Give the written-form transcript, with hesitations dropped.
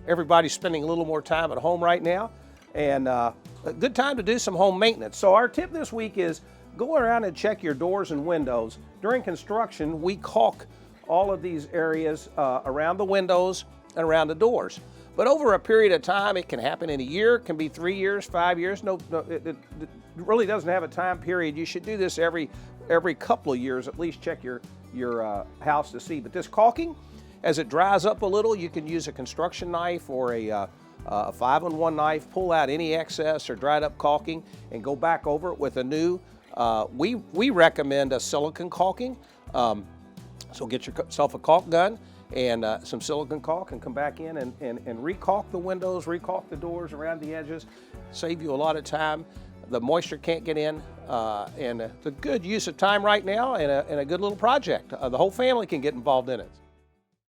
everybody's spending a little more time at home right now, and a good time to do some home maintenance. So our tip this week is go around and check your doors and windows. During construction, we caulk all of these areas around the windows and around the doors. But over a period of time, it can happen in a year, it can be 3 years, 5 years. It really doesn't have a time period. You should do this every couple of years, at least check your house to see. But this caulking, as it dries up a little, you can use a construction knife or a 5-in-1 knife, pull out any excess or dried up caulking and go back over it with a new. We recommend a silicone caulking. So get yourself a caulk gun and some silicone caulk and come back in and re-caulk the windows, re-caulk the doors around the edges, save you a lot of time. The moisture can't get in, and it's a good use of time right now and a good little project. The whole family can get involved in it.